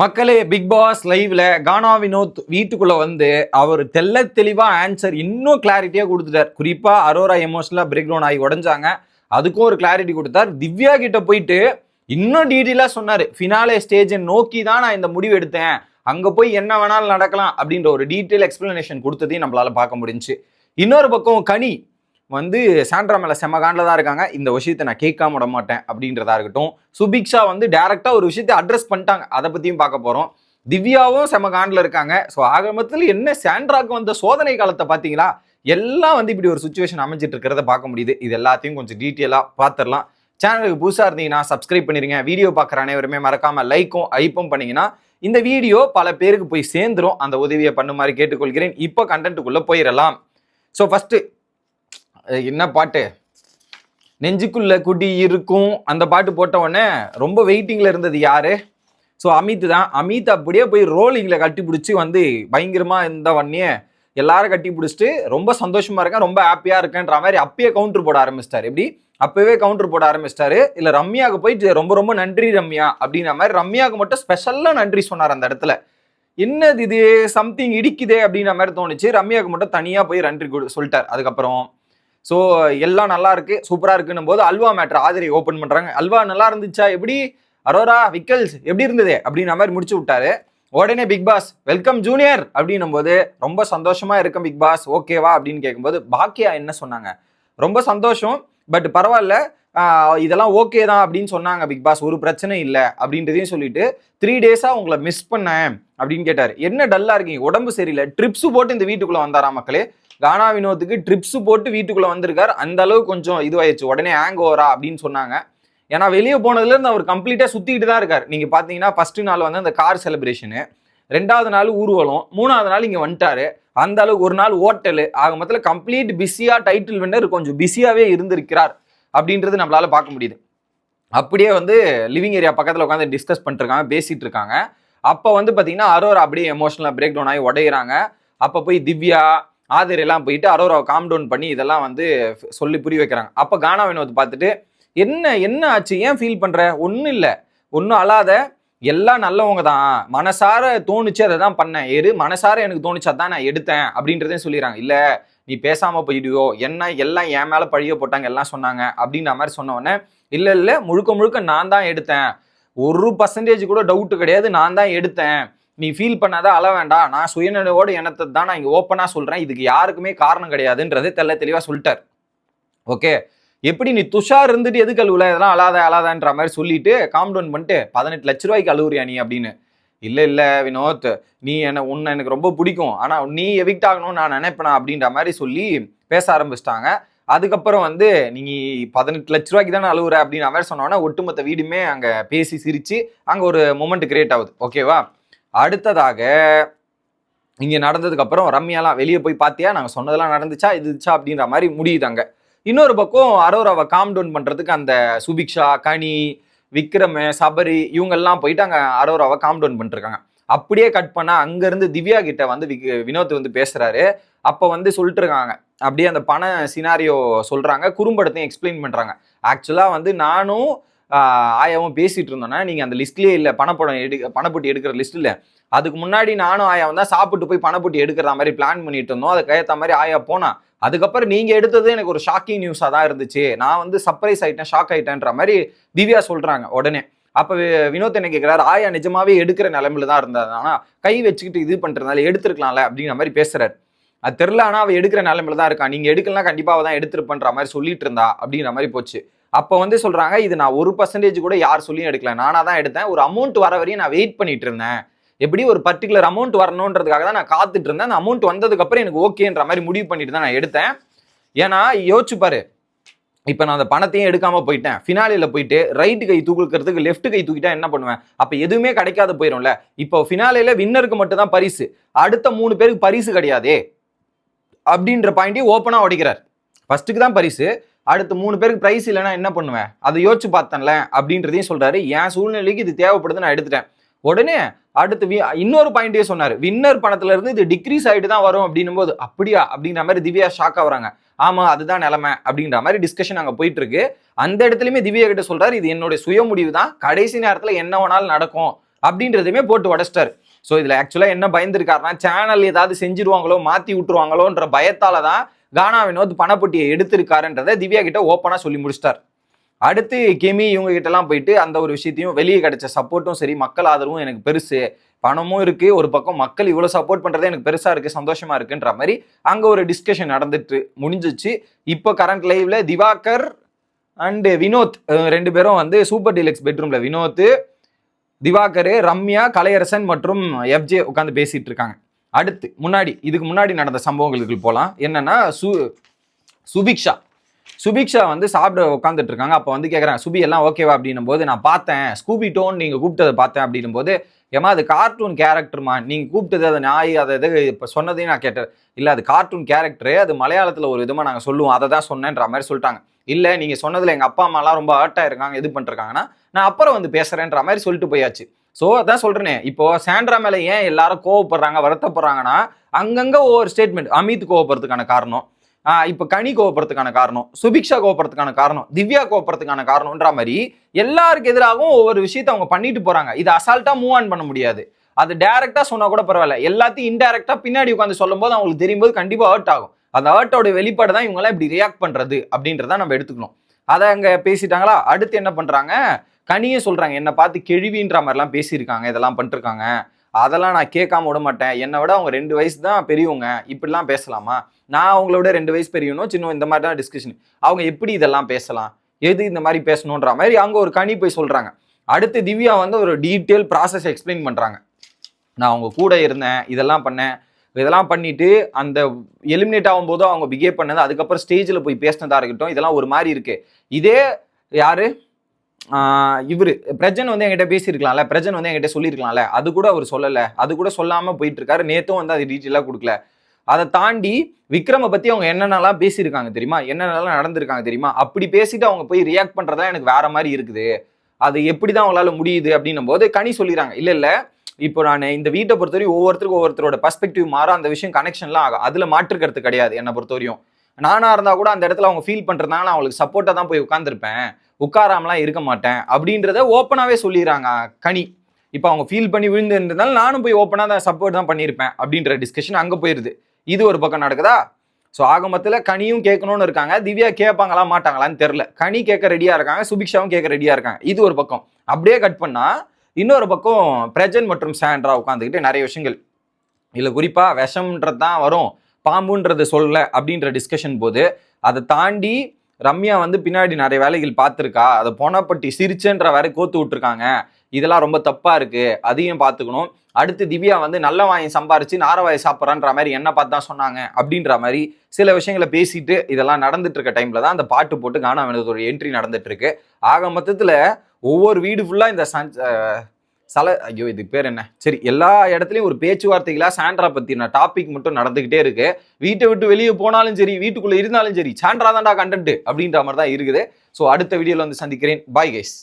மக்களே, big pass லைவ்ல கானா வினோத் வீட்டுக்குள்ள வந்து அவர் தெளிவா ஆன்சர் இன்னும் கிளாரிட்டியா கொடுத்துட்டார். குறிப்பா அரோரா எமோஷனலா பிரேக் டவுன் ஆகி உடஞ்சாங்க, அதுக்கும் ஒரு கிளாரிட்டி கொடுத்தார். திவ்யா கிட்ட போயிட்டு இன்னும் டீட்டெயிலா சொன்னாரு. ஃபினாலே ஸ்டேஜை நோக்கி தான் நான் இந்த முடிவு எடுத்தேன், அங்க போய் என்ன வேணாலும் நடக்கலாம் அப்படின்ற ஒரு டீட்டெயில் எக்ஸ்பிளனேஷன் கொடுத்ததையும் நம்மளால பார்க்க முடிஞ்சு. இன்னொரு பக்கம் கனி வந்து சாண்ட்ரா மேல செம காண்டில் தான் இருக்காங்க. இந்த விஷயத்தை நான் கேட்காம விட மாட்டேன் அப்படின்றதா இருக்கட்டும். சுபிக்ஷா வந்து டைரக்டா ஒரு விஷயத்தை அட்ரஸ் பண்ணிட்டாங்க, அதை பத்தியும் பார்க்க போறோம். திவ்யாவும் செம காண்டில் இருக்காங்க. ஸோ ஆகமத்தில் என்ன சாண்ட்ராக்கு வந்த சோதனை காலத்தை பார்த்தீங்களா, எல்லாம் வந்து இப்படி ஒரு சுச்சுவேஷன் அமைஞ்சிட்டு இருக்கிறத பார்க்க முடியுது. இது எல்லாத்தையும் கொஞ்சம் டீட்டெயிலாக பார்த்துடலாம். சேனலுக்கு புதுசாக இருந்தீங்கன்னா சப்ஸ்கிரைப் பண்ணிருங்க. வீடியோ பார்க்குற அனைவருமே மறக்காம லைக்கும் ஐப்பும் பண்ணீங்கன்னா இந்த வீடியோ பல பேருக்கு போய் சேர்ந்துரும். அந்த உதவியை பண்ணுமாறு கேட்டுக்கொள்கிறேன். இப்போ கண்டென்ட்டுக்குள்ள போயிடலாம். ஸோ ஃபர்ஸ்ட் என்ன பாட்டு, நெஞ்சுக்குள்ள குடி இருக்கும், அந்த பாட்டு போட்ட உடனே ரொம்ப வெயிட்டிங்ல இருந்தது யாரு? ஸோ அமித் தான். அமித் அப்படியே போய் ரோலிங்ல கட்டி பிடிச்சி வந்து பயங்கரமா இருந்த உடனே எல்லாரும் கட்டி பிடிச்சிட்டு ரொம்ப சந்தோஷமா இருக்கேன், ரொம்ப ஹாப்பியா இருக்கேன்ற மாதிரி அப்பயே கவுண்டர் போட ஆரம்பிச்சிட்டாரு. எப்படி அப்பவே கவுண்டர் போட ஆரம்பிச்சிட்டாரு. இல்ல ரம்யாவுக்கு போயிட்டு ரொம்ப ரொம்ப நன்றி ரம்யா அப்படின்ற மாதிரி ரம்யாவுக்கு மட்டும் ஸ்பெஷலா நன்றி சொன்னார் அந்த இடத்துல. என்னது இது சம்திங் இடிக்குதே அப்படின்ற மாதிரி தோணுச்சு. ரம்யாவுக்கு மட்டும் தனியா போய் நன்றி சொல்லிட்டார். அதுக்கப்புறம் ஸோ எல்லாம் நல்லா இருக்கு, சூப்பரா இருக்குன்னும் போது அல்வா மேட்ரு ஆதிரி ஓப்பன் பண்றாங்க. அல்வா நல்லா இருந்துச்சா, எப்படி அரோரா விக்கல்ஸ் எப்படி இருந்தது அப்படின்ற மாதிரி முடிச்சு விட்டாரு. உடனே பிக் பாஸ் வெல்கம் ஜூனியர் அப்படின்னும் போது ரொம்ப சந்தோஷமா இருக்கும் பிக் பாஸ், ஓகேவா அப்படின்னு கேட்கும்போது பாக்கியா என்ன சொன்னாங்க, ரொம்ப சந்தோஷம், பட் பரவாயில்ல, இதெல்லாம் ஓகே தான் அப்படின்னு சொன்னாங்க பிக் பாஸ், ஒரு பிரச்சனை இல்லை அப்படின்றதையும் சொல்லிட்டு 3 days உங்களை மிஸ் பண்ணேன் அப்படின்னு கேட்டார். என்ன டல்லா இருக்கீங்க, உடம்பு சரியில்லை, ட்ரிப்ஸ் போட்டு இந்த வீட்டுக்குள்ள வந்தாரா மக்களே? கானா வினோத்துக்கு ட்ரிப்ஸ் போட்டு வீட்டுக்குள்ள வந்திருக்காரு. அந்த அளவு கொஞ்சம் இதுவாயிடுச்சு. உடனே ஹேங் ஓவரா அப்படின்னு சொன்னாங்க. ஏன்னா வெளியே போனதுல இருந்து அவர் கம்ப்ளீட்டா சுத்திட்டு தான் இருக்காரு. நீங்க பாத்தீங்கன்னா ஃபர்ஸ்ட் நாள் வந்து அந்த கார் செலிப்ரேஷனு, 2வது நாள் ஊர்வலம், 3வது நாள் இங்க வந்துட்டாரு. அந்த அளவுக்கு ஒரு நாள் ஹோட்டலு, ஆக மொத்தத்தில் கம்ப்ளீட் பிஸியா, டைட்டில் வின்னர் கொஞ்சம் பிஸியாவே இருந்திருக்கிறார் அப்படின்றது நம்மளால பார்க்க முடியுது. அப்படியே வந்து லிவிங் ஏரியா பக்கத்தில் உட்காந்து டிஸ்கஸ் பண்ணிட்டு இருக்காங்க, பேசிட்டு இருக்காங்க. அப்போ வந்து பார்த்தீங்கன்னா அரோரா அப்படியே எமோஷனலாக பிரேக் டவுன் ஆகி உடையிறாங்க. அப்போ போய் திவ்யா ஆதிர் எல்லாம் போயிட்டு அரோராவை காம் டவுன் பண்ணி இதெல்லாம் வந்து சொல்லி புரிய வைக்கிறாங்க. அப்போ கானா வினோத் பார்த்துட்டு என்ன ஆச்சு, ஏன் ஃபீல் பண்ற? ஒன்றும் இல்லை, ஒன்றும் அழாத, எல்லாம் நல்லவங்க தான், மனசார தோணுச்சு அதை தான் பண்ணேன், மனசார எனக்கு தோணுச்சு அதான் நான் எடுத்தேன் அப்படின்றதையும் சொல்லிடுறாங்க. இல்லை நீ பேசாம போயிடுவோ, என்ன எல்லாம் என் மேல பழிய போட்டாங்க, எல்லாம் சொன்னாங்க அப்படின்ற மாதிரி சொன்ன உடனே இல்லை முழுக்க முழுக்க நான் தான் எடுத்தேன், 1% கூட டவுட் கிடையாது, நான் தான் எடுத்தேன், நீ ஃபீல் பண்ணாதான் அழ வேண்டாம், நான் சுயநினைவோட எண்ணத்தை தான் நான் இங்கே ஓப்பனாக சொல்கிறேன், இதுக்கு யாருக்குமே காரணம் கிடையாதுன்றது தெளிவாக சொல்லிட்டார். ஓகே, எப்படி நீ துஷார் இருந்துட்டு எதுக்கு அழுவல, இதெல்லாம் அழாதான்ற மாதிரி சொல்லிட்டு காம் டவுன் பண்ணிட்டு 18 லட்ச ரூபாய்க்கு அழுவுறியா நீ அப்படின்னு. இல்லை வினோத், நீ உன்னை எனக்கு ரொம்ப பிடிக்கும், ஆனால் நீ எவிக்ட் ஆகணும்னு நான் நினைப்பேனா அப்படின்ற மாதிரி சொல்லி பேச ஆரம்பிச்சிட்டாங்க. அதுக்கப்புறம் வந்து நீ 18 லட்ச ரூபாய்க்கு தானே அழுவுற அப்படின்னு அவர் சொன்னோன்னா ஒட்டுமொத்த வீடுமே அங்கே பேசி சிரிச்சு அங்கே ஒரு மொமெண்ட் கிரியேட் ஆகுது. ஓகேவா, அடுத்ததாக இங்கே நடந்ததுக்கு அப்புறம் ரம்யாலாம் வெளியே போய் பார்த்தியா, நாங்கள் சொன்னதெல்லாம் நடந்துச்சா இதுச்சா அப்படின்ற மாதிரி முடியுதாங்க. இன்னொரு பக்கம் அரோராவை காம் டவுன் பண்ணுறதுக்கு அந்த சுபிக்ஷா, கனி, விக்ரம், சபரி இவங்கெல்லாம் போயிட்டு அங்கே அரோராவை காம் டவுன் பண்ணிருக்காங்க. அப்படியே கட் பண்ணால் அங்கேருந்து திவ்யா கிட்ட வந்து வினோத் வந்து பேசுகிறாரு. அப்போ வந்து சொல்லிட்டு இருக்காங்க, அப்படியே அந்த பண சினாரியோ சொல்கிறாங்க, குறும்படத்தையும் எக்ஸ்பிளைன் பண்ணுறாங்க. ஆக்சுவலாக வந்து நானும் ஆயாவும் பேசிகிட்டு இருந்தோன்னா நீங்கள் அந்த லிஸ்ட்லேயே இல்லை, பணப்பொட்டி எடுக்கிற லிஸ்ட் இல்லை, அதுக்கு முன்னாடி நானும் ஆயாவும் தான் சாப்பிட்டு போய் பணப்பொட்டி எடுக்கிற மாதிரி பிளான் பண்ணிட்டு இருந்தோம், அதுக்கு ஏற்ற மாதிரி ஆயா போனா, அதுக்கப்புறம் நீங்கள் எடுத்தது எனக்கு ஒரு ஷாக்கிங் நியூஸாக தான் இருந்துச்சு, நான் வந்து சர்ப்ரைஸ் ஆகிட்டேன், ஷாக் ஆகிட்டேன்ற மாதிரி திவ்யா சொல்கிறாங்க. உடனே அப்போ வினோத் என்ன கேட்குறாரு, ஆயா நிஜமாவே எடுக்கிற நிலைமையில தான் இருந்தாரு, ஆனால் கை வச்சுக்கிட்டு இது பண்ணுறதுனால எடுத்துருக்கலாம்ல அப்படிங்கிற மாதிரி பேசுறாரு. அது தெரில, ஆனால் அவள் எடுக்கிற நிலைமையில தான் இருக்கா, நீங்கள் எடுக்கலாம் கண்டிப்பாக தான் எடுத்துருப்பன்ற மாதிரி சொல்லிட்டு இருந்தா அப்படிங்கிற மாதிரி போச்சு. அப்போ வந்து சொல்கிறாங்க, இது நான் 1% கூட யார் சொல்லியும் எடுக்கல, நானாக தான் எடுத்தேன், ஒரு அமௌண்ட் வர வரையும் நான் வெயிட் பண்ணிட்டு இருந்தேன், எப்படி ஒரு பர்டிகுலர் அமௌண்ட் வரணுன்றதுக்காக தான் நான் காத்துட்டு இருந்தேன், அந்த அமௌண்ட் வந்ததுக்கு அப்புறம் எனக்கு ஓகேன்ற மாதிரி முடிவு பண்ணிட்டு தான் நான் எடுத்தேன். ஏன்னா யோசிச்சு பாரு, இப்போ நான் அந்த பணத்தையும் எடுக்காம போயிட்டேன், ஃபினாலில போயிட்டு ரைட்டு கை தூக்குறதுக்கு லெஃப்ட் கை தூக்கிட்டா என்ன பண்ணுவேன், அப்போ எதுவுமே கிடைக்காத போயிடும்ல. இப்போ ஃபினாலில வின்னருக்கு மட்டும் தான் பரிசு, அடுத்த 3 பேருக்கு பரிசு கிடையாதே அப்படின்ற பாயிண்டையும் ஓப்பனாக உடைக்கிறார். ஃபர்ஸ்ட்டுக்கு தான் பரிசு, அடுத்து 3 பேருக்கு பிரைஸ் இல்லைன்னா என்ன பண்ணுவேன், அதை யோசிச்சு பார்த்தேன்ல அப்படின்றதையும் சொல்றாரு. என் சூழ்நிலைக்கு இது தேவைப்படுது, நான் எடுத்துட்டேன். உடனே அடுத்து இன்னொரு பாயிண்டே சொன்னார், வின்னர் பணத்துல இருந்து இது டிக்ரீஸ் ஆகிட்டு தான் வரும் அப்படின்னும் போது அப்படியா அப்படின்ற மாதிரி திவ்யா ஷாக் ஆகுறாங்க. ஆமா அதுதான் நிலைமை அப்படின்ற மாதிரி டிஸ்கஷன் அங்கே போயிட்டு இருக்கு. அந்த இடத்துலையுமே திவ்யா கிட்ட சொல்றாரு, இது என்னுடைய சுய முடிவு தான், கடைசி நேரத்தில் என்ன வேணாலும் நடக்கும் அப்படின்றதுமே போட்டு உடச்சிட்டாரு. ஸோ இதுல ஆக்சுவலா என்ன பயந்துருக்காருன்னா, சேனல் ஏதாவது செஞ்சிருவாங்களோ மாத்தி விட்டுருவாங்களோன்ற பயத்தால தான் கானா வினோத் பணப்பட்டியை எடுத்திருக்காருன்றதை திவ்யா கிட்ட ஓப்பனா சொல்லி முடிச்சிட்டார். அடுத்து கெமி இவங்க கிட்ட எல்லாம் போயிட்டு அந்த ஒரு விஷயத்தையும், வெளியே கிடைச்ச சப்போர்ட்டும் சரி, மக்கள் ஆதரவும் எனக்கு பெருசு, பணமும் இருக்கு, ஒரு பக்கம் மக்கள் இவ்வளவு சப்போர்ட் பண்றதே எனக்கு பெருசா இருக்கு, சந்தோஷமா இருக்குன்ற மாதிரி அங்க ஒரு டிஸ்கஷன் நடந்துட்டு முடிஞ்சிச்சு. இப்போ கரண்ட் லைவ்ல திவாகர் அண்ட் வினோத் ரெண்டு பேரும் வந்து சூப்பர் டீலக்ஸ் பெட்ரூம்ல வினோத், திவாகர், ரம்யா, கலையரசன் மற்றும் எஃப்ஜே உட்காந்து பேசிட்டு இருக்காங்க. அடுத்து இதுக்கு முன்னாடி நடந்த சம்பவங்களுக்கு போலாம். என்னன்னா சுபிக்ஷா வந்து சாப்பிட உட்காந்துட்டு இருக்காங்க. அப்போ வந்து கேட்குறாங்க, சுபி எல்லாம் ஓகேவா அப்படின்னும் போது, நான் பார்த்தேன் ஸ்கூபி டோன் நீங்கள் கூப்பிட்டதை பார்த்தேன் அப்படின்னும் போது, ஏமா அது கார்ட்டூன் கேரக்டர்மா, நீங்கள் கூப்பிட்டது அதை நாய் அதை இது இப்போ சொன்னதையும் நான் கேட்டேன். இல்லை அது கார்ட்டூன் கேரக்டரு, அது மலையாளத்தில் ஒரு விதமாக நாங்கள் சொல்லுவோம், அதை தான் சொன்னேன்ற மாதிரி சொல்லிட்டாங்க. இல்லை நீங்கள் சொன்னதில் எங்கள் அப்பா அம்மாலாம் ரொம்ப ஹர்ட் ஆயிருக்காங்க, இது பண்ணிருக்காங்கன்னா நான் அப்புறம் வந்து பேசுகிறேன்ற மாதிரி சொல்லிட்டு போயாச்சு. ஸோ அதான் சொல்கிறேனே, இப்போ சாண்ட்ரா மேலே ஏன் எல்லாரும் கோவப்படுறாங்க, வருத்தப்படுறாங்கன்னா, அங்கங்கே ஒவ்வொரு ஸ்டேட்மெண்ட். அமித் கோவப்படுறதுக்கான காரணம், இப்போ கனி கோவப்படுறதுக்கான காரணம், சுபிக்ஷா கோவப்படுறதுக்கான காரணம், திவ்யா கோவப்படுறதுக்கான காரணம்ன்ற மாதிரி எல்லாருக்கு எதிராகவும் ஒவ்வொரு விஷயத்தை அவங்க பண்ணிட்டு போறாங்க. இது அசால்ட்டா மூவ் ஆன் பண்ண முடியாது. அது டைரக்டா சொன்னா கூட பரவாயில்ல, எல்லாத்தையும் இன்டைரக்டா பின்னாடி உட்காந்து சொல்லும் போது அவங்களுக்கு தெரியும் போது கண்டிப்பா ஹர்ட் ஆகும். அந்த ஹர்ட்டோட வெளிப்பாடு தான் இவங்கெல்லாம் இப்படி ரியாக்ட் பண்றது அப்படின்றத நம்ம எடுத்துக்கணும். அதை அங்க பேசிட்டாங்களா. அடுத்து என்ன பண்றாங்க, கனியே சொல்றாங்க, என்னை பார்த்து கேள்வின்ற மாதிரிலாம் பேசியிருக்காங்க, இதெல்லாம் பண்ணிருக்காங்க, அதெல்லாம் நான் கேட்காம விட மாட்டேன், என்னை விட அவங்க 2 வயசு தான் பெரியவங்க, இப்படிலாம் பேசலாமா, நான் அவங்களோட 2 வயசு பெரியவனும் சின்ன, இந்த மாதிரி தான் டிஸ்கஷன், அவங்க எப்படி இதெல்லாம் பேசலாம், எது இந்த மாதிரி பேசணுன்ற மாதிரி அங்கே ஒரு கனி போய் சொல்றாங்க. அடுத்து திவ்யா வந்து ஒரு டீட்டெயில் ப்ராசஸ் எக்ஸ்பிளைன் பண்றாங்க. நான் அவங்க கூட இருந்தேன், இதெல்லாம் பண்ணேன், இதெல்லாம் பண்ணிட்டு அந்த எலிமினேட் ஆகும்போது அவங்க பிஹேவ் பண்ணது, அதுக்கப்புறம் ஸ்டேஜில் போய் பேசினதா இருக்கட்டும், இதெல்லாம் ஒரு மாதிரி இருக்கு. இதே யாரு இவரு பிரஜன் வந்து என்கிட்ட பேசியிருக்கலாம்ல, பிரஜன் வந்து என்கிட்ட சொல்லியிருக்கலாம்ல, அது கூட அவர் சொல்லலை, அது கூட சொல்லாம போயிட்டு இருக்காரு. நேத்தும் வந்து அது டீட்டெயிலாக கொடுக்கல. அதை தாண்டி விக்ரமை பத்தி அவங்க என்னென்னலாம் பேசியிருக்காங்க தெரியுமா, என்னென்னலாம் நடந்திருக்காங்க தெரியுமா, அப்படி பேசிட்டு அவங்க போய் ரியாக்ட் பண்றதா எனக்கு வேற மாதிரி இருக்குது, அது எப்படிதான் அவங்களால முடியுது அப்படின்னும் போது கனி சொல்லிடுறாங்க, இல்ல இப்போ நான் இந்த வீட்டை பொறுத்தவரையும் ஒவ்வொருத்தருக்கும் ஒவ்வொருத்தரோட பர்ஸ்பெக்டிவ் மாறும், அந்த விஷயம் கனெக்ஷன்லாம் ஆகும், அதுல மாற்றுக்கிறது கிடையாது. என்னை பொறுத்தவரையும் நானா இருந்தா கூட அந்த இடத்துல அவங்க ஃபீல் பண்றதுனால நான் அவங்களுக்கு சப்போர்ட்டா தான் போய் உட்காந்துருப்பேன், உட்காராமலாம் இருக்க மாட்டேன் அப்படின்றத ஓப்பனாவே சொல்லிடுறாங்க கனி. இப்போ அவங்க ஃபீல் பண்ணி விழுந்துருந்ததுனால நானும் போய் ஓப்பனா தான் சப்போர்ட் தான் பண்ணியிருப்பேன் அப்படின்ற டிஸ்கஷன் அங்கே போயிருது. இது ஒரு பக்கம் நடக்குதா. ஸோ ஆகமத்தில் கனியும் கேட்கணும்னு இருக்காங்க, திவ்யா கேட்பாங்களா மாட்டாங்களான்னு தெரியல. கனி கேட்க ரெடியா இருக்காங்க, சுபிக்ஷாவும் கேட்க ரெடியா இருக்காங்க. இது ஒரு பக்கம். அப்படியே கட் பண்ணா இன்னொரு பக்கம் பிரஜன் மற்றும் சாண்ட்ரா உட்காந்துக்கிட்டு நிறைய விஷயங்கள், இல்லை குறிப்பா விஷம்ன்றது தான் வரும், பாம்புன்றது சொல்ல அப்படின்ற டிஸ்கஷன் போது, அதை தாண்டி ரம்யா வந்து பின்னாடி நிறைய வேலைகள் பார்த்துருக்கா, அதை பொணப்பட்டி சிரிச்சன்ற வரை கோத்து விட்டுருக்காங்க, இதெல்லாம் ரொம்ப தப்பா இருக்கு, அதையும் பார்த்துக்கணும். அடுத்து திவ்யா வந்து நல்ல வாங்கி சம்பாரிச்சு நாரவாயை சாப்பிட்றான்ற மாதிரி என்ன பார்த்து தான் சொன்னாங்க அப்படின்ற மாதிரி சில விஷயங்களை பேசிட்டு இதெல்லாம் நடந்துட்டு இருக்க டைம்ல தான் அந்த பாட்டு போட்டு கானா வினோதோட என்ட்ரி நடந்துட்டு இருக்கு. ஆக மொத்தத்துல ஒவ்வொரு வீடு ஃபுல்லா இந்த ஐயோ இதுக்கு பேர் என்ன, சரி, எல்லா இடத்துலையும் ஒரு பேச்சுவார்த்தைகளா சாண்ட்ரா பத்தின டாபிக் மட்டும் நடந்துகிட்டே இருக்கு. வீட்டை விட்டு வெளியே போனாலும் சரி, வீட்டுக்குள்ள இருந்தாலும் சரி, சாண்ட்ரா தான்டா கண்டென்ட் அப்படின்ற மாதிரி தான் இருக்குது. ஸோ அடுத்த வீடியோல வந்து சந்திக்கிறேன். Bye guys.